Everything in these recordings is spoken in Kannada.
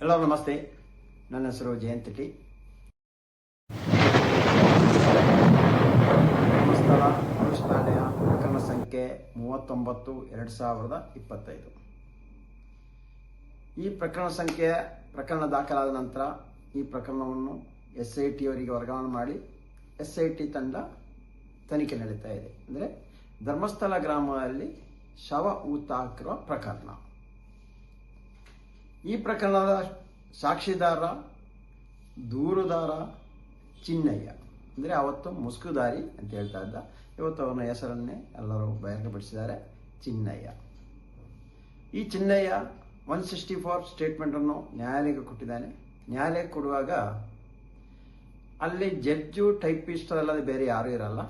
ಎಲ್ಲರೂ ನಮಸ್ತೆ. ನನ್ನ ಹೆಸರು ಜಯಂತ್ ಟಿ. ಧರ್ಮಸ್ಥಳ ಪೊಲೀಸ್ ಠಾಣೆಯ ಪ್ರಕರಣ ಸಂಖ್ಯೆ 39/2025. ಈ ಪ್ರಕರಣ ದಾಖಲಾದ ನಂತರ ಈ ಪ್ರಕರಣವನ್ನು SIT ಅವರಿಗೆ ವರ್ಗಾವಣೆ ಮಾಡಿ SIT ತಂಡ ತನಿಖೆ ನಡೀತಾ ಇದೆ. ಅಂದರೆ ಧರ್ಮಸ್ಥಳ ಗ್ರಾಮದಲ್ಲಿ ಶವ ಹೂತಾಕಿರುವ ಪ್ರಕರಣ. ಈ ಪ್ರಕರಣದ ಸಾಕ್ಷಿದಾರ ದೂರುದಾರ ಚಿನ್ನಯ್ಯ, ಅಂದರೆ ಅವತ್ತು ಮುಸ್ಕುದಾರಿ ಅಂತ ಹೇಳ್ತಾ ಇದ್ದ, ಇವತ್ತು ಅವನ ಹೆಸರನ್ನೇ ಎಲ್ಲರೂ ಬಹಿರಂಗಪಡಿಸಿದ್ದಾರೆ, ಚಿನ್ನಯ್ಯ. ಈ ಚಿನ್ನಯ್ಯ 164 ಸ್ಟೇಟ್ಮೆಂಟನ್ನು ನ್ಯಾಯಾಲಯಕ್ಕೆ ಕೊಟ್ಟಿದ್ದಾನೆ. ನ್ಯಾಯಾಲಯಕ್ಕೆ ಕೊಡುವಾಗ ಅಲ್ಲಿ ಜಡ್ಜು ಟೈಪಿಸ್ಟ್ ಅಲ್ಲದೆ ಬೇರೆ ಯಾರೂ ಇರಲ್ಲ.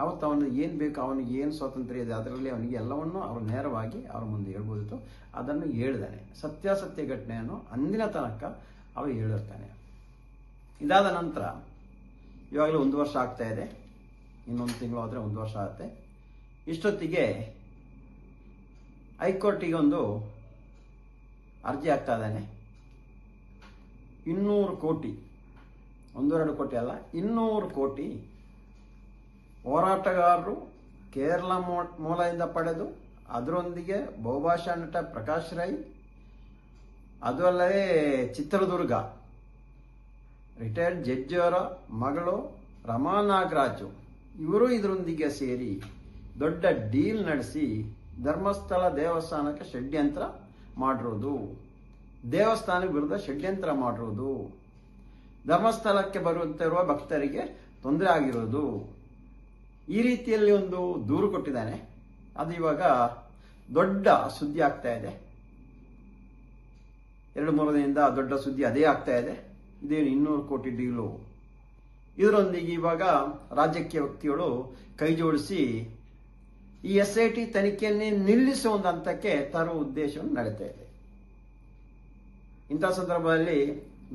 ಅವತ್ತು ಅವನಿಗೆ ಏನು ಬೇಕು, ಅವನಿಗೆ ಏನು ಸ್ವಾತಂತ್ರ್ಯ ಇದೆ ಅದರಲ್ಲಿ ಅವನಿಗೆ ಎಲ್ಲವನ್ನೂ ಅವರು ನೇರವಾಗಿ ಅವ್ರ ಮುಂದೆ ಹೇಳ್ಬೋದಿತ್ತು. ಅದನ್ನು ಹೇಳಿದ್ದಾನೆ. ಸತ್ಯಾಸತ್ಯ ಘಟನೆಯನ್ನು ಅಂದಿನ ತನಕ ಅವರು ಹೇಳಿರ್ತಾನೆ. ಇದಾದ ನಂತರ ಇವಾಗಲೂ 1 ವರ್ಷ ಆಗ್ತಾ ಇದೆ. ಇನ್ನೊಂದು ತಿಂಗಳು ಆದರೆ 1 ವರ್ಷ ಆಗುತ್ತೆ. ಇಷ್ಟೊತ್ತಿಗೆ ಹೈಕೋರ್ಟಿಗೆ ಒಂದು ಅರ್ಜಿ ಹಾಕ್ತಾ ಇದ್ದಾನೆ. 200 ಕೋಟಿ, 1-2 ಕೋಟಿ ಅಲ್ಲ, 200 ಕೋಟಿ ಹೋರಾಟಗಾರರು ಕೇರಳ ಮೂಲದಿಂದ ಪಡೆದು, ಅದರೊಂದಿಗೆ ಬಹುಭಾಷಾ ನಟ ಪ್ರಕಾಶ್ ರೈ, ಅದು ಅಲ್ಲದೆ ಚಿತ್ರದುರ್ಗ ರಿಟೈರ್ಡ್ ಜಡ್ಜಿಯವರ ಮಗಳು ರಮಾ ನಾಗರಾಜು, ಇವರು ಇದರೊಂದಿಗೆ ಸೇರಿ ದೊಡ್ಡ ಡೀಲ್ ನಡೆಸಿ ಧರ್ಮಸ್ಥಳ ದೇವಸ್ಥಾನಕ್ಕೆ ಷಡ್ಯಂತ್ರ ಮಾಡಿರೋದು, ದೇವಸ್ಥಾನ ವಿರುದ್ಧ ಷಡ್ಯಂತ್ರ ಮಾಡಿರೋದು, ಧರ್ಮಸ್ಥಳಕ್ಕೆ ಬರುತ್ತಿರುವ ಭಕ್ತರಿಗೆ ತೊಂದರೆ ಆಗಿರೋದು, ಈ ರೀತಿಯಲ್ಲಿ ಒಂದು ದೂರು ಕೊಟ್ಟಿದ್ದಾನೆ. ಅದು ಇವಾಗ ದೊಡ್ಡ ಸುದ್ದಿ ಆಗ್ತಾ ಇದೆ. 2-3 ದಿನದಿಂದ ದೊಡ್ಡ ಸುದ್ದಿ ಅದೇ ಆಗ್ತಾ ಇದೆ. ಇದೇನು 200 ಕೋಟಿ ಡೀಲು. ಇದರೊಂದಿಗೆ ಇವಾಗ ರಾಜಕೀಯ ವ್ಯಕ್ತಿಗಳು ಕೈ ಜೋಡಿಸಿ ಈ SIT ತನಿಖೆಯನ್ನೇ ನಿಲ್ಲಿಸುವ ಒಂದು ಹಂತಕ್ಕೆ ತರುವ ಉದ್ದೇಶವನ್ನು ನಡೀತಾ ಇದೆ. ಇಂಥ ಸಂದರ್ಭದಲ್ಲಿ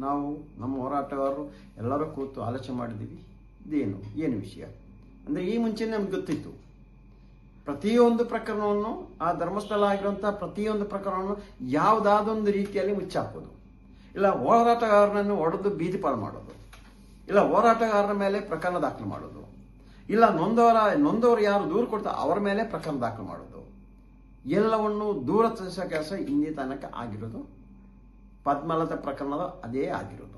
ನಾವು ನಮ್ಮ ಹೋರಾಟಗಾರರು ಎಲ್ಲರೂ ಕೂತು ಆಲೋಚನೆ ಮಾಡಿದ್ದೀವಿ, ಏನು ವಿಷಯ ಅಂದರೆ ಈ ಮುಂಚೆ ನಮ್ಗೆ ಗೊತ್ತಿತ್ತು. ಪ್ರತಿಯೊಂದು ಪ್ರಕರಣವನ್ನು, ಆ ಧರ್ಮಸ್ಥಳ ಆಗಿರುವಂಥ ಪ್ರತಿಯೊಂದು ಪ್ರಕರಣವನ್ನು ಯಾವುದಾದೊಂದು ರೀತಿಯಲ್ಲಿ ಮುಚ್ಚಾಕೋದು, ಇಲ್ಲ ಹೋರಾಟಗಾರನನ್ನು ಒಡೆದು ಬೀದಿ ಪಾಲು ಮಾಡೋದು, ಇಲ್ಲ ಹೋರಾಟಗಾರರ ಮೇಲೆ ಪ್ರಕರಣ ದಾಖಲು ಮಾಡೋದು, ಇಲ್ಲ ನೊಂದವರು ಯಾರು ದೂರು ಕೊಡ್ತಾರೆ ಅವರ ಮೇಲೆ ಪ್ರಕರಣ ದಾಖಲು ಮಾಡೋದು, ಎಲ್ಲವನ್ನು ದೂರ ತರಿಸೋ ಕೆಲಸ ಹಿಂದೆ ತನಕ ಆಗಿರೋದು. ಪದ್ಮಲತಾ ಪ್ರಕರಣದ ಅದೇ ಆಗಿರೋದು.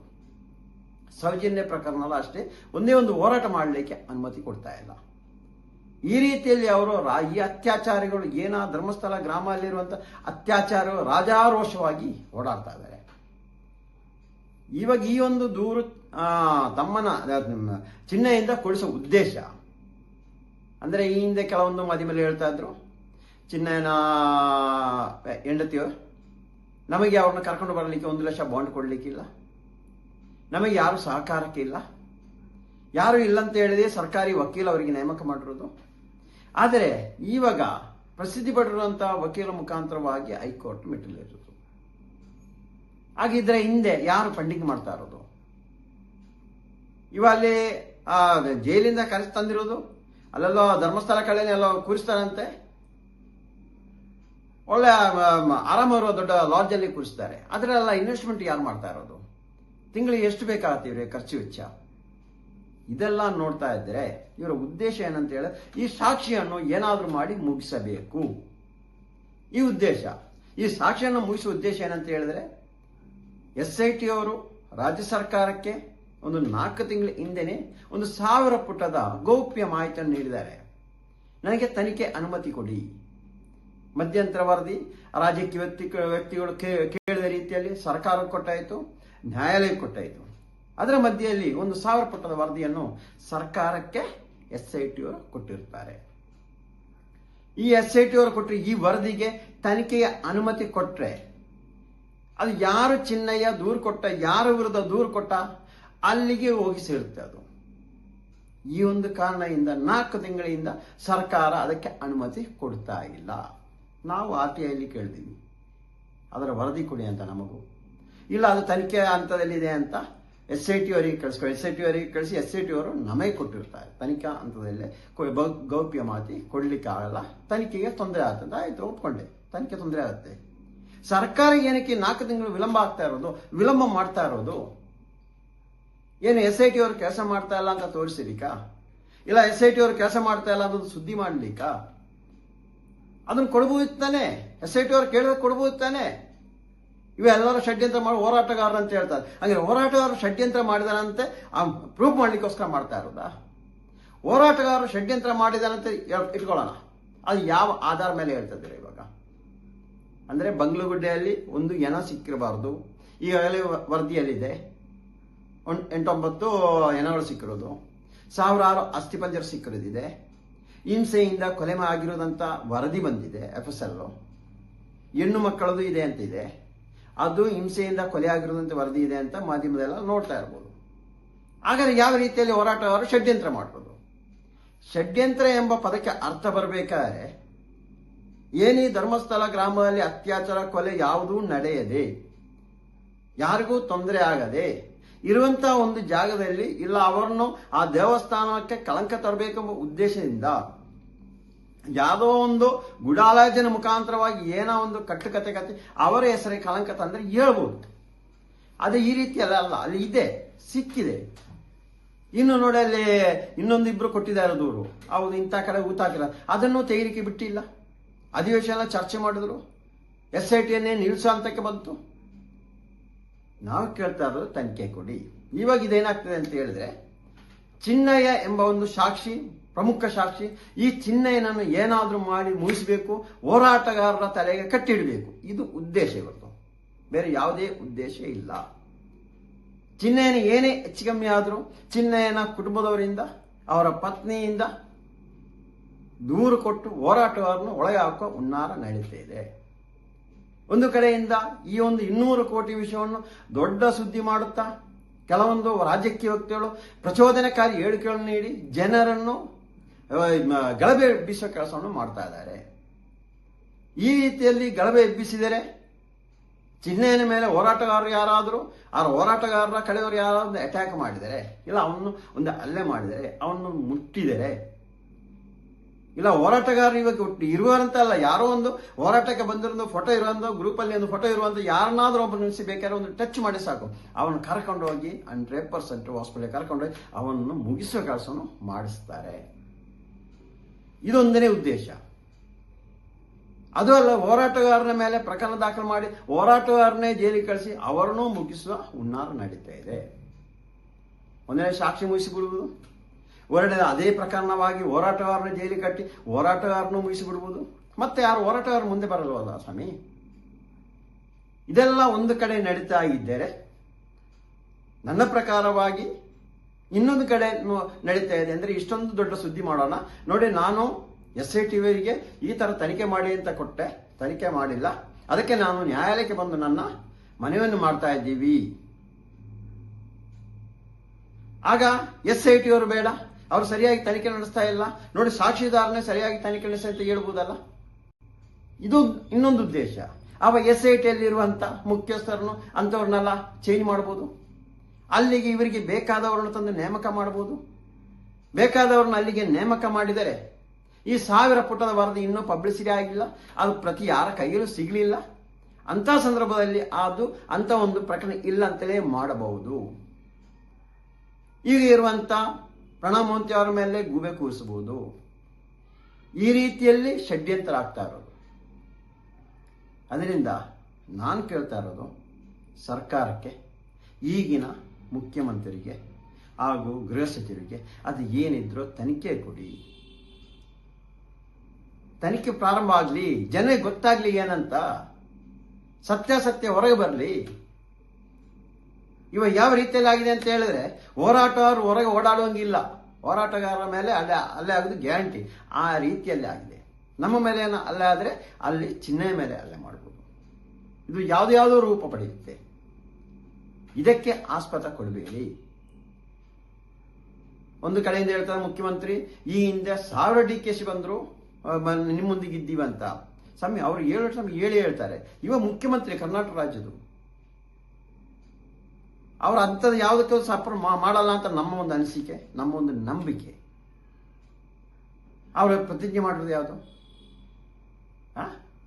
ಸೌಜನ್ಯ ಪ್ರಕರಣದ ಅಷ್ಟೇ, ಒಂದೇ ಒಂದು ಹೋರಾಟ ಮಾಡಲಿಕ್ಕೆ ಅನುಮತಿ ಕೊಡ್ತಾ ಇಲ್ಲ. ಈ ರೀತಿಯಲ್ಲಿ ಅವರು ಈ ಅತ್ಯಾಚಾರಿಗಳು ಧರ್ಮಸ್ಥಳ ಗ್ರಾಮದಲ್ಲಿರುವಂಥ ಅತ್ಯಾಚಾರ ರಾಜಾರೋಷವಾಗಿ ಓಡಾಡ್ತಾ ಇದ್ದಾರೆ. ಇವಾಗ ಈ ಒಂದು ದೂರು ತಮ್ಮನ ಚಿಹ್ನೆಯಿಂದ ಕೊಡಿಸೋ ಉದ್ದೇಶ ಅಂದರೆ, ಈ ಹಿಂದೆ ಕೆಲವೊಂದು ಮಾಧ್ಯಮದಲ್ಲಿ ಹೇಳ್ತಾ ಇದ್ರು, ಚಿನ್ನಯ್ಯನ ಹೆಂಡತಿಯೋ ನಮಗೆ ಅವ್ರನ್ನ ಕರ್ಕೊಂಡು ಬರಲಿಕ್ಕೆ 1 ಲಕ್ಷ ಬಾಂಡ್ ಕೊಡಲಿಕ್ಕಿಲ್ಲ, ನಮಗೆ ಯಾರು ಸಹಕಾರಕ್ಕೆ ಇಲ್ಲ, ಯಾರು ಇಲ್ಲಂತ ಹೇಳಿದೆ ಸರ್ಕಾರಿ ವಕೀಲ ಅವರಿಗೆ ನೇಮಕ ಮಾಡಿರೋದು. ಆದರೆ ಇವಾಗ ಪ್ರಸಿದ್ಧಿ ಪಡೆದಿರುವಂಥ ವಕೀಲ ಮುಖಾಂತರವಾಗಿ ಹೈಕೋರ್ಟ್ ಮೆಟ್ಟಿಲಿರೋದು. ಹಾಗಿದ್ರೆ ಹಿಂದೆ ಯಾರು ಫಂಡಿಂಗ್ ಮಾಡ್ತಾ ಇರೋದು? ಅಲ್ಲಿ ಜೈಲಿಂದ ಕರೆಸಿ ತಂದಿರೋದು, ಅಲ್ಲೆಲ್ಲೋ ಧರ್ಮಸ್ಥಳ ಕಡೆನೇ ಎಲ್ಲೋ ಕೂರಿಸ್ತಾರಂತೆ, ಒಳ್ಳೆ ಆರಾಮಿರುವ ದೊಡ್ಡ ಲಾಡ್ಜಲ್ಲಿ ಕೂರಿಸ್ತಾರೆ. ಅದರೆಲ್ಲ ಇನ್ವೆಸ್ಟ್ಮೆಂಟ್ ಯಾರು ಮಾಡ್ತಾ ಇರೋದು? ತಿಂಗಳಿಗೆ ಎಷ್ಟು ಬೇಕಾಗತ್ತೀವ್ರಿ ಖರ್ಚು ವೆಚ್ಚ? ಇದೆಲ್ಲ ನೋಡ್ತಾ ಇದ್ದರೆ ಇವರ ಉದ್ದೇಶ ಏನಂತ ಹೇಳಿ, ಈ ಸಾಕ್ಷಿಯನ್ನು ಏನಾದರೂ ಮಾಡಿ ಮುಗಿಸಬೇಕು. ಈ ಉದ್ದೇಶ, ಈ ಸಾಕ್ಷಿಯನ್ನು ಮುಗಿಸುವ ಉದ್ದೇಶ ಏನಂತ ಹೇಳಿದ್ರೆ, SIT ಅವರು ರಾಜ್ಯ ಸರ್ಕಾರಕ್ಕೆ ಒಂದು 4 ತಿಂಗಳ ಹಿಂದೆನೆ 1000 ಪುಟದ ಗೌಪ್ಯ ಮಾಹಿತಿಯನ್ನು ನೀಡಿದ್ದಾರೆ. ನನಗೆ ತನಿಖೆ ಅನುಮತಿ ಕೊಡಿ. ಮಧ್ಯಂತರ ವರದಿ ರಾಜಕೀಯ ವ್ಯಕ್ತಿಗಳು ಕೇಳಿದ ರೀತಿಯಲ್ಲಿ ಸರ್ಕಾರ ಕೊಟ್ಟಾಯಿತು, ನ್ಯಾಯಾಲಯ ಕೊಟ್ಟಾಯಿತು. ಅದರ ಮಧ್ಯೆಯಲ್ಲಿ 1000 ಪುಟದ ವರದಿಯನ್ನು ಸರ್ಕಾರಕ್ಕೆ SIT ಅವರು ಕೊಟ್ಟಿರ್ತಾರೆ. ಈ SIT ಅವರು ಕೊಟ್ಟರೆ ಈ ವರದಿಗೆ ತನಿಖೆಗೆ ಅನುಮತಿ ಕೊಟ್ಟರೆ ಅದು ಯಾರು ಚಿನ್ನಯ್ಯ ದೂರು ಕೊಟ್ಟ, ಯಾರ ವಿರುದ್ಧ ದೂರು ಕೊಟ್ಟ ಅಲ್ಲಿಗೆ ಹೋಗಿ ಸೇರುತ್ತೆ. ಅದು ಈ ಒಂದು ಕಾರಣದಿಂದ 4 ತಿಂಗಳಿಂದ ಸರ್ಕಾರ ಅದಕ್ಕೆ ಅನುಮತಿ ಕೊಡ್ತಾ ಇಲ್ಲ. ನಾವು RTIಯಲ್ಲಿ ಕೇಳಿದ್ದೀವಿ, ಅದರ ವರದಿ ಕೊಡಿ ಅಂತ. ನಮಗೂ ಇಲ್ಲ, ಅದು ತನಿಖೆ ಹಂತದಲ್ಲಿದೆ ಅಂತ SIT ಅವರಿಗೆ ಕಳಿಸಿ SIT ಅವರು ನಮಗೆ ಕೊಟ್ಟಿರ್ತಾರೆ. ತನಿಖಾ ಹಂತದಲ್ಲೇ ಗೌಪ್ಯ ಮಾಹಿತಿ ಕೊಡ್ಲಿಕ್ಕೆ ಆಗಲ್ಲ, ತನಿಖೆಗೆ ತೊಂದರೆ ಆಗ್ತದೆ. ಆಯ್ತು, ಒಪ್ಕೊಂಡೆ, ತನಿಖೆ ತೊಂದರೆ ಆಗುತ್ತೆ. ಸರ್ಕಾರ ಏನಕ್ಕೆ 4 ತಿಂಗಳು ವಿಳಂಬ ಆಗ್ತಾ ಇರೋದು, ವಿಳಂಬ ಮಾಡ್ತಾ ಇರೋದು? ಏನು SIT ಅವರು ಕೆಲಸ ಮಾಡ್ತಾ ಇಲ್ಲ ಅಂತ ತೋರಿಸಿಲಿಕ್ಕಾ? ಇಲ್ಲ SIT ಅವರು ಕೆಲಸ ಮಾಡ್ತಾ ಇಲ್ಲ ಅನ್ನೋದು ಸುದ್ದಿ ಮಾಡ್ಲಿಕ್ಕಾ? ಅದನ್ನು ಕೊಡ್ಬೋದು ತಾನೆ, SIT ಅವರು ಕೇಳಿದ್ರೆ ಕೊಡ್ಬೋದು ತಾನೆ. ಇವೆಲ್ಲರೂ ಷಡ್ಯಂತ್ರ ಮಾಡಿ ಹೋರಾಟಗಾರರು ಅಂತ ಹೇಳ್ತಾರೆ. ಹಾಗೆ ಹೋರಾಟಗಾರರು ಷಡ್ಯಂತ್ರ ಮಾಡಿದಾರಂತೆ ಪ್ರೂಫ್ ಮಾಡ್ಲಿಕ್ಕೋಸ್ಕರ ಮಾಡ್ತಾ ಇರೋದಾ? ಹೋರಾಟಗಾರರು ಷಡ್ಯಂತ್ರ ಮಾಡಿದಾರಂತೆ ಇಟ್ಕೊಳ್ಳೋಣ, ಅದು ಯಾವ ಆಧಾರ ಮೇಲೆ ಹೇಳ್ತಿದ್ದೀರಾ ಇವಾಗ? ಅಂದರೆ ಬಂಗ್ಲಗುಡ್ಡೆಯಲ್ಲಿ ಒಂದು ಹೆಣ ಸಿಕ್ಕಿರಬಾರ್ದು, ಈಗಾಗಲೇ ವರದಿಯಲ್ಲಿದೆ 8-9 ಹೆಣಗಳು ಸಿಕ್ಕಿರೋದು, ಸಾವಿರಾರು ಅಸ್ಥಿಪಂಜರ ಸಿಕ್ಕಿರೋದಿದೆ, ಹಿಂಸೆಯಿಂದ ಕೊಲೆ ಆಗಿರೋದಂತ ವರದಿ ಬಂದಿದೆ. FSL ಹೆಣ್ಣು ಮಕ್ಕಳದು ಇದೆ ಅಂತಿದೆ, ಅದು ಹಿಂಸೆಯಿಂದ ಕೊಲೆ ಆಗಿರೋದಂತ ವರದಿ ಇದೆ ಅಂತ ಮಾಧ್ಯಮದೆಲ್ಲ ನೋಡ್ತಾ ಇರ್ಬೋದು. ಹಾಗಾದ್ರೆ ಯಾವ ರೀತಿಯಲ್ಲಿ ಹೋರಾಟಗಾರರು ಷಡ್ಯಂತ್ರ ಮಾಡ್ಬೋದು? ಷಡ್ಯಂತ್ರ ಎಂಬ ಪದಕ್ಕೆ ಅರ್ಥ ಬರಬೇಕಾದ್ರೆ ಏನಿ ಧರ್ಮಸ್ಥಳ ಗ್ರಾಮದಲ್ಲಿ ಅತ್ಯಾಚಾರ ಕೊಲೆ ಯಾವುದೂ ನಡೆಯದೆ, ಯಾರಿಗೂ ತೊಂದರೆ ಆಗದೆ ಇರುವಂತಹ ಒಂದು ಜಾಗದಲ್ಲಿ ಇಲ್ಲ ಅವರನ್ನು ಆ ದೇವಸ್ಥಾನಕ್ಕೆ ಕಳಂಕ ತರಬೇಕೆಂಬ ಉದ್ದೇಶದಿಂದ ಯಾವುದೋ ಒಂದು ಗುಡಾಲೋಚನೆ ಮುಖಾಂತರವಾಗಿ ಏನೋ ಒಂದು ಕಟ್ಟುಕತೆ ಅವರ ಹೆಸರೇ ಕಳಂಕ ತಂದ್ರೆ ಹೇಳ್ಬೋದು. ಅದೇ ಈ ರೀತಿ ಅಲ್ಲ, ಅಲ್ಲಿ ಇದೆ, ಸಿಕ್ಕಿದೆ. ಇನ್ನು ನೋಡಿ ಅಲ್ಲಿ ಇನ್ನೊಂದಿಬ್ರು ಕೊಟ್ಟಿದ್ದಾರೆ ದೂರು, ಹೌದು ಇಂಥ ಕಡೆ ಊತಾಕಿಲ್ಲ, ಅದನ್ನು ತೆಗಿಲಿಕ್ಕೆ ಬಿಟ್ಟಿಲ್ಲ. ಅಧಿವೇಶನ ಚರ್ಚೆ ಮಾಡಿದ್ರು, SITಯನ್ನೇ ನಿಲ್ಲಿಸೋ ಹಂತಕ್ಕೆ ಬಂತು. ನಾವು ಕೇಳ್ತಾ ಇರೋದು ತನಿಖೆ ಕೊಡಿ. ಇವಾಗ ಇದೇನಾಗ್ತದೆ ಅಂತ ಹೇಳಿದ್ರೆ, ಚಿನ್ನಯ್ಯ ಎಂಬ ಒಂದು ಸಾಕ್ಷಿ, ಪ್ರಮುಖ ಸಾಕ್ಷಿ, ಈ ಚಿನ್ನಯ್ಯನನ್ನು ಏನಾದರೂ ಮಾಡಿ ಮುಗಿಸಬೇಕು, ಹೋರಾಟಗಾರರ ತಲೆಗೆ ಕಟ್ಟಿಡಬೇಕು, ಇದು ಉದ್ದೇಶ ಇವತ್ತು, ಬೇರೆ ಯಾವುದೇ ಉದ್ದೇಶ ಇಲ್ಲ. ಚಿನ್ನಯ್ಯನ ಏನೇ ಹೆಚ್ಚು ಕಮ್ಮಿ ಆದರೂ ಚಿನ್ನಯ್ಯನ ಕುಟುಂಬದವರಿಂದ, ಅವರ ಪತ್ನಿಯಿಂದ ದೂರು ಕೊಟ್ಟು ಹೋರಾಟಗಾರನ್ನು ಒಳಗೆ ಹಾಕೋ ಹುನ್ನಾರ ನಡೀತಾ ಇದೆ. ಒಂದು ಕಡೆಯಿಂದ ಈ ಒಂದು 200 ಕೋಟಿ ವಿಷಯವನ್ನು ದೊಡ್ಡ ಸುದ್ದಿ ಮಾಡುತ್ತಾ ಕೆಲವೊಂದು ರಾಜಕೀಯ ವ್ಯಕ್ತಿಗಳು ಪ್ರಚೋದನಕಾರಿ ಹೇಳಿಕೆಗಳನ್ನು ನೀಡಿ ಜನರನ್ನು ಗಲಭೆ ಎಬ್ಬಿಸುವ ಕೆಲಸವನ್ನು ಮಾಡ್ತಾ ಇದ್ದಾರೆ. ಈ ರೀತಿಯಲ್ಲಿ ಗಲಭೆ ಎಬ್ಬಿಸಿದರೆ ಚಿನ್ನಯ್ಯನ ಮೇಲೆ ಹೋರಾಟಗಾರರು ಯಾರಾದರೂ, ಆ ಹೋರಾಟಗಾರರ ಕಡೆಯವರು ಯಾರಾದರೂ ಅಟ್ಯಾಕ್ ಮಾಡಿದರೆ, ಇಲ್ಲ ಅವನು ಒಂದು ಹಲ್ಲೆ ಮಾಡಿದರೆ, ಅವನು ಮುಟ್ಟಿದರೆ, ಇಲ್ಲ ಹೋರಾಟಗಾರರು ಇವಾಗ ಇರುವಂತ ಅಲ್ಲ, ಯಾರೋ ಒಂದು ಹೋರಾಟಕ್ಕೆ ಬಂದಿರೋ ಫೋಟೋ ಇರುವಂತ ಗ್ರೂಪಲ್ಲಿ ಒಂದು ಫೋಟೋ ಇರುವಂತ ಯಾರನ್ನಾದ್ರೂ ಒಬ್ಬ ನಿಲ್ಲಿಸಿ ಬೇಕಾದ್ರೆ ಒಂದು ಟಚ್ ಮಾಡಿ ಸಾಕು, ಅವನು ಕರ್ಕೊಂಡು ಹೋಗಿ 100% ಹಾಸ್ಪಿಟಲ್ ಕರ್ಕೊಂಡೋಗಿ ಅವನನ್ನು ಮುಗಿಸುವ ಕೆಲಸವನ್ನು ಮಾಡಿಸ್ತಾರೆ. ಇದೊಂದನೇ ಉದ್ದೇಶ. ಅದು ಅಲ್ಲ, ಹೋರಾಟಗಾರನ ಮೇಲೆ ಪ್ರಕರಣ ದಾಖಲು ಮಾಡಿ ಹೋರಾಟಗಾರನೇ ಜೈಲಿಗೆ ಕಳಿಸಿ ಅವರನ್ನು ಮುಗಿಸುವ ಹುನ್ನಾರ ನಡೀತಾ ಇದೆ. ಒಂದನೇ ಸಾಕ್ಷಿ ಮುಗಿಸಿಬಿಡುವುದು, ಹೊರಡೆ ಅದೇ ಪ್ರಕರಣವಾಗಿ ಹೋರಾಟಗಾರನ ಜೈಲಿಗೆ ಕಟ್ಟಿ ಹೋರಾಟಗಾರನು ಮುಗಿಸಿಬಿಡುವುದು, ಮತ್ತೆ ಯಾರು ಹೋರಾಟಗಾರ ಮುಂದೆ ಬರಲ್ವಲ್ಲ ಸ್ವಾಮಿ. ಇದೆಲ್ಲ ಒಂದು ಕಡೆ ನಡೀತಾ ಇದ್ದರೆ, ನನ್ನ ಪ್ರಕಾರವಾಗಿ ಇನ್ನೊಂದು ಕಡೆ ನಡೀತಾ ಇದೆ. ಅಂದರೆ ಇಷ್ಟೊಂದು ದೊಡ್ಡ ಸುದ್ದಿ ಮಾಡೋಣ ನೋಡಿ, ನಾನು SITವರಿಗೆ ಈ ಥರ ತನಿಖೆ ಮಾಡಿ ಅಂತ ಕೊಟ್ಟೆ, ತನಿಖೆ ಮಾಡಿಲ್ಲ, ಅದಕ್ಕೆ ನಾನು ನ್ಯಾಯಾಲಯಕ್ಕೆ ಬಂದು ನನ್ನ ಮನವಿಯನ್ನು ಮಾಡ್ತಾ ಇದ್ದೀವಿ. ಆಗ SITಯವರು ಬೇಡ, ಅವರು ಸರಿಯಾಗಿ ತನಿಖೆ ನಡೆಸ್ತಾ ಇಲ್ಲ ನೋಡಿ, ಸಾಕ್ಷಿದಾರನೇ ಸರಿಯಾಗಿ ತನಿಖೆ ನಡೆಸಿ ಅಂತ ಹೇಳ್ಬೋದಲ್ಲ. ಇದು ಇನ್ನೊಂದು ಉದ್ದೇಶ. ಆವಾಗ SITಯಲ್ಲಿರುವಂತ ಮುಖ್ಯಸ್ಥರನ್ನು ಅಂಥವ್ರನ್ನೆಲ್ಲ ಚೇಂಜ್ ಮಾಡ್ಬೋದು, ಅಲ್ಲಿಗೆ ಇವರಿಗೆ ಬೇಕಾದವರನ್ನು ತಂದು ನೇಮಕ ಮಾಡ್ಬೋದು. ಬೇಕಾದವ್ರನ್ನ ಅಲ್ಲಿಗೆ ನೇಮಕ ಮಾಡಿದರೆ ಈ 1000 ಪುಟದ ವರದಿ ಇನ್ನೂ ಪಬ್ಲಿಸಿಟಿ ಆಗಿಲ್ಲ, ಅದು ಪ್ರತಿ ಯಾರ ಕೈಯಲ್ಲೂ ಸಿಗಲಿಲ್ಲ. ಅಂತ ಸಂದರ್ಭದಲ್ಲಿ ಅದು ಅಂತ ಒಂದು ಪ್ರಕರಣ ಇಲ್ಲ ಅಂತಲೇ ಮಾಡಬಹುದು. ಈಗ ಇರುವಂತ ಪ್ರಣಬ್ ಮೋಹಂತಿ ಅವರ ಮೇಲೆ ಗೂಬೆ ಕೂರಿಸಬಹುದು. ಈ ರೀತಿಯಲ್ಲಿ ಷಡ್ಯಂತ್ರ ಆಗ್ತಾ ಇರೋದು. ಅದರಿಂದ ನಾನು ಕೇಳ್ತಾ ಇರೋದು ಸರ್ಕಾರಕ್ಕೆ, ಈಗಿನ ಮುಖ್ಯಮಂತ್ರಿಗೆ ಹಾಗೂ ಗೃಹ ಸಚಿವರಿಗೆ, ಅದು ಏನಿದ್ರು ತನಿಖೆ ಕೊಡಿ, ತನಿಖೆ ಪ್ರಾರಂಭ ಆಗಲಿ, ಜನರಿಗೆ ಗೊತ್ತಾಗ್ಲಿ ಏನಂತ, ಸತ್ಯಾಸತ್ಯ ಹೊರಗೆ ಬರಲಿ. ಇವಾಗ ಯಾವ ರೀತಿಯಲ್ಲಿ ಆಗಿದೆ ಅಂತ ಹೇಳಿದ್ರೆ, ಹೋರಾಟಗಾರರು ಹೊರಗೆ ಓಡಾಡುವಂಗಿಲ್ಲ, ಹೋರಾಟಗಾರರ ಮೇಲೆ ಅಲ್ಲೇ ಆಗೋದು ಗ್ಯಾರಂಟಿ. ಆ ರೀತಿಯಲ್ಲಿ ಆಗಿದೆ. ನಮ್ಮ ಮೇಲೆ ಏನೋ ಅಲ್ಲೇ ಆದರೆ ಅಲ್ಲಿ ಚಿನ್ನಯ್ಯ ಮೇಲೆ ಅಲ್ಲೇ ಮಾಡ್ಬೋದು. ಇದು ಯಾವುದ್ಯಾವುದೋ ರೂಪ ಪಡೆಯುತ್ತೆ. ಇದಕ್ಕೆ ಆಸ್ಪದ ಕೊಡಬೇಡಿ. ಒಂದು ಕಡೆಯಿಂದ ಹೇಳ್ತಾರೆ ಮುಖ್ಯಮಂತ್ರಿ, ಈ ಹಿಂದೆ 1000 DKC ಬಂದ್ರು ನಿಮ್ಮೊಂದಿಗೆ ಇದ್ದೀವಂತ. ಸ್ವಾಮಿ ಅವರು ಹೇಳಿ ಹೇಳ್ತಾರೆ, ಇವ ಮುಖ್ಯಮಂತ್ರಿ ಕರ್ನಾಟಕ ರಾಜ್ಯದ, ಅವ್ರು ಅಂಥದ್ದು ಯಾವುದಕ್ಕೂ ಸಪೋರ್ಟ್ ಮಾಡಲ್ಲ ಅಂತ ನಮ್ಮ ಒಂದು ಅನಿಸಿಕೆ, ನಮ್ಮ ಒಂದು ನಂಬಿಕೆ. ಅವರು ಪ್ರತಿಜ್ಞೆ ಮಾಡಿರೋದು ಯಾವುದು?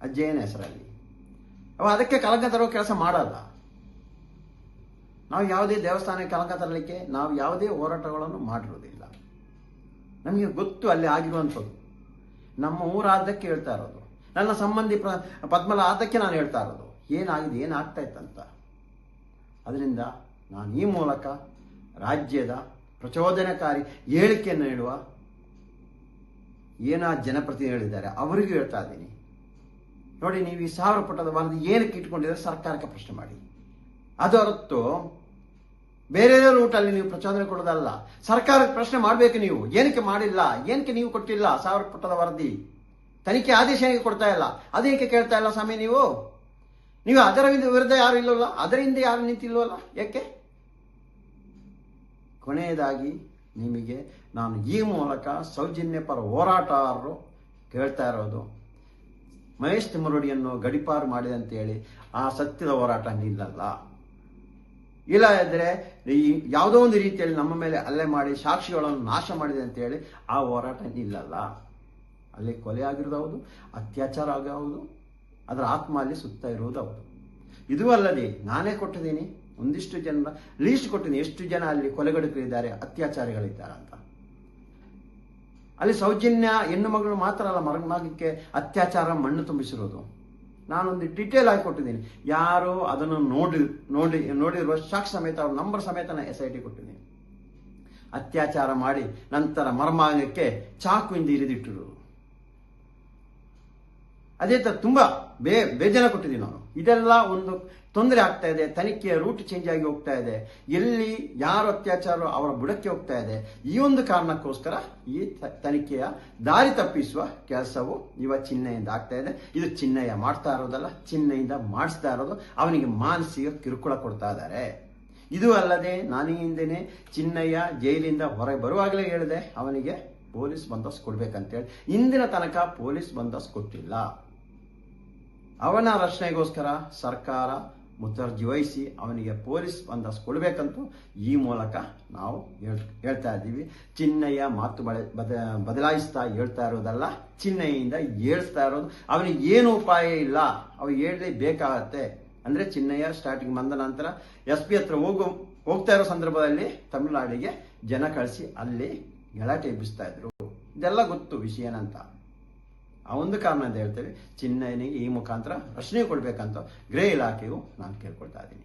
ಅಜ್ಜಯ್ಯನ ಹೆಸರಲ್ಲಿ. ಅವ ಅದಕ್ಕೆ ಕಲಂಕ ತರೋ ಕೆಲಸ ಮಾಡಲ್ಲ. ನಾವು ಯಾವುದೇ ದೇವಸ್ಥಾನಕ್ಕೆ ಕಲಂಕ ತರಲಿಕ್ಕೆ ನಾವು ಯಾವುದೇ ಹೋರಾಟಗಳನ್ನು ಮಾಡಿರೋದಿಲ್ಲ. ನಮಗೆ ಗೊತ್ತು ಅಲ್ಲಿ ಆಗಿರುವಂಥದ್ದು. ನಮ್ಮ ಊರಾದ್ದಕ್ಕೆ ಹೇಳ್ತಾ ಇರೋದು, ನನ್ನ ಸಂಬಂಧಿ ಪದ್ಮಲ ಆದಕ್ಕೆ ನಾನು ಹೇಳ್ತಾ ಇರೋದು ಏನಾಗಿದೆ, ಏನಾಗ್ತಾ ಇತ್ತಂತ. ಅದರಿಂದ ನಾನು ಈ ಮೂಲಕ ರಾಜ್ಯದ ಪ್ರಚೋದನಕಾರಿ ಹೇಳಿಕೆಯನ್ನು ನೀಡುವ ಏನ ಜನಪ್ರತಿನಿಧಿಗಳಿದ್ದಾರೆ ಅವರಿಗೂ ಹೇಳ್ತಾ ಇದ್ದೀನಿ, ನೋಡಿ ನೀವು ಈ 1000 ಪುಟದ ವರದಿ ಏನಕ್ಕೆ ಇಟ್ಕೊಂಡಿದ್ರೆ ಸರ್ಕಾರಕ್ಕೆ ಪ್ರಶ್ನೆ ಮಾಡಿ. ಅದು ಹೊರತು ಬೇರೆ ರೂಟಲ್ಲಿ ನೀವು ಪ್ರಚೋದನೆ ಕೊಡೋದಲ್ಲ. ಸರ್ಕಾರಕ್ಕೆ ಪ್ರಶ್ನೆ ಮಾಡಬೇಕು. ನೀವು ಏನಕ್ಕೆ ಮಾಡಿಲ್ಲ, ಏನಕ್ಕೆ ನೀವು ಕೊಟ್ಟಿಲ್ಲ 1000 ಪುಟದ ವರದಿ, ತನಿಖೆ ಆದೇಶ ಏನಕ್ಕೆ ಕೊಡ್ತಾ ಇಲ್ಲ, ಅದೇಕೆ ಕೇಳ್ತಾ ಇಲ್ಲ ಸ್ವಾಮಿ ನೀವು ಅದರ ವಿರುದ್ಧ ಯಾರು ಇಲ್ಲವಲ್ಲ, ಅದರ ಹಿಂದೆ ಯಾರು ನಿಂತಿಲ್ವಲ್ಲ, ಯಾಕೆ? ಕೊನೆಯದಾಗಿ ನಿಮಗೆ ನಾನು ಈ ಮೂಲಕ ಸೌಜನ್ಯ ಪರ ಹೋರಾಟಗಾರರು ಕೇಳ್ತಾ ಇರೋದು, ಮಹೇಶ್ ತಿಮ್ಮರೊಡಿಯನ್ನು ಗಡಿಪಾರು ಮಾಡಿದೆ ಅಂತೇಳಿ ಆ ಸತ್ಯದ ಹೋರಾಟ ನಿಲ್ಲಲ್ಲ. ಇಲ್ಲ ಇದ್ರೆ ಯಾವುದೋ ಒಂದು ರೀತಿಯಲ್ಲಿ ನಮ್ಮ ಮೇಲೆ ಹಲ್ಲೆ ಮಾಡಿ ಸಾಕ್ಷಿಗಳನ್ನು ನಾಶ ಮಾಡಿದೆ ಅಂತೇಳಿ ಆ ಹೋರಾಟ ನಿಲ್ಲಲ್ಲ. ಅಲ್ಲಿ ಕೊಲೆ ಆಗಿರೋದು ಹೌದು, ಅತ್ಯಾಚಾರ ಆಗೋದು, ಅದರ ಆತ್ಮ ಅಲ್ಲಿ ಸುತ್ತ ಇರುವುದು ಹೌದು. ಇದು ಅಲ್ಲದೆ ನಾನೇ ಕೊಟ್ಟಿದ್ದೀನಿ ಒಂದಿಷ್ಟು ಜನ ಲೀಸ್ಟ್ ಕೊಟ್ಟಿದ್ದೀನಿ, ಎಷ್ಟು ಜನ ಅಲ್ಲಿ ಕೊಲೆಗಡುಕರಿದ್ದಾರೆ, ಅತ್ಯಾಚಾರಿಗಳಿದ್ದಾರೆ ಅಂತ. ಅಲ್ಲಿ ಸೌಜನ್ಯ ಹೆಣ್ಣು ಮಗಳು ಮಾತ್ರ ಅಲ್ಲ, ಮಗಕ್ಕೆ ಅತ್ಯಾಚಾರ ಮಣ್ಣು ತುಂಬಿಸಿರೋದು. ನಾನೊಂದು ಡೀಟೇಲ್ ಆಗಿ ಕೊಟ್ಟಿದ್ದೀನಿ, ಯಾರು ಅದನ್ನು ನೋಡಿರುವ ಸಾಕ್ಷಿ ಸಮೇತ ಅವ್ರ ನಂಬರ್ ಸಮೇತ ನಾನು SIT ಕೊಟ್ಟಿದ್ದೀನಿ. ಅತ್ಯಾಚಾರ ಮಾಡಿ ನಂತರ ಮರ್ಮಾಂಗಕ್ಕೆ ಚಾಕುವಿಂದ ಇರಿದಿಟ್ಟಿರೋದು. ಅದೇ ತರ ತುಂಬಾ ಬೇಜಾರ ಕೊಟ್ಟಿದ್ದೀನಿ ನಾನು. ಇದೆಲ್ಲ ಒಂದು ತೊಂದರೆ ಆಗ್ತಾ ಇದೆ, ತನಿಖೆಯ ರೂಟ್ ಚೇಂಜ್ ಆಗಿ ಹೋಗ್ತಾ ಇದೆ, ಎಲ್ಲಿ ಯಾರು ಅತ್ಯಾಚಾರ ಅವರ ಬುಡಕ್ಕೆ ಹೋಗ್ತಾ ಇದೆ. ಈ ಒಂದು ಕಾರಣಕ್ಕೋಸ್ಕರ ಈ ತನಿಖೆಯ ದಾರಿ ತಪ್ಪಿಸುವ ಕೆಲಸವು ಚಿನ್ನಯ್ಯಿಂದ ಆಗ್ತಾ ಇದೆ. ಇದು ಚಿನ್ನಯ್ಯ ಮಾಡ್ತಾ ಇರೋದಲ್ಲ, ಚಿನ್ನಯ್ಯಿಂದ ಮಾಡಿಸ್ತಾ ಇರೋದು. ಅವನಿಗೆ ಮಾನಸಿಕ ಕಿರುಕುಳ ಕೊಡ್ತಾ ಇದ್ದಾರೆ. ಇದು ಅಲ್ಲದೆ ನಾನು ಹಿಂದೆನೆ ಚಿನ್ನಯ್ಯ ಜೈಲಿಂದ ಹೊರಗೆ ಬರುವಾಗಲೇ ಹೇಳಿದೆ ಅವನಿಗೆ ಪೊಲೀಸ್ ಬಂದೋಬಸ್ತ್ ಕೊಡ್ಬೇಕಂತೇಳಿ. ಇಂದಿನ ತನಕ ಪೊಲೀಸ್ ಬಂದೋಬಸ್ತ್ ಕೊಟ್ಟಿಲ್ಲ. ಅವನ ರಕ್ಷಣೆಗೋಸ್ಕರ ಸರ್ಕಾರ ಮುತುವರ್ಜಿ ವಹಿಸಿ ಅವನಿಗೆ ಪೊಲೀಸ್ ಬಂದೋಬಸ್ತ್ ಕೊಡಬೇಕಂತೂ ಈ ಮೂಲಕ ನಾವು ಹೇಳ್ತಾ ಇದ್ದೀವಿ. ಚಿನ್ನಯ್ಯ ಮಾತು ಬದಲಾಯಿಸ್ತಾ ಹೇಳ್ತಾ ಇರೋದಲ್ಲ, ಚಿನ್ನಯ್ಯಿಂದ ಹೇಳ್ತಾ ಇರೋದು. ಅವನಿಗೆ ಏನು ಉಪಾಯ ಇಲ್ಲ, ಅವು ಹೇಳಲೇಬೇಕಾಗತ್ತೆ. ಅಂದ್ರೆ ಚಿನ್ನಯ್ಯ ಸ್ಟಾರ್ಟಿಂಗ್ ಬಂದ ನಂತರ SP ಹತ್ರ ಹೋಗ್ತಾ ಇರೋ ಸಂದರ್ಭದಲ್ಲಿ ತಮಿಳುನಾಡಿಗೆ ಜನ ಕಳಿಸಿ ಅಲ್ಲಿ ಗಲಾಟೆ ಎಬ್ಬಿಸ್ತಾ ಇದ್ರು. ಇದೆಲ್ಲ ಗೊತ್ತು ವಿಷಯ ಏನಂತ. ಆ ಒಂದು ಕಾರಣ ಅಂತ ಹೇಳ್ತೇವೆ, ಚಿನ್ನಯ್ಯನಿಗೆ ಈ ಮುಖಾಂತರ ರಕ್ಷಣೆ ಕೊಡ್ಬೇಕಂತ ಗೃಹ ಇಲಾಖೆಗೂ ನಾನು ಕೇಳ್ಕೊಳ್ತಾ ಇದ್ದೀನಿ.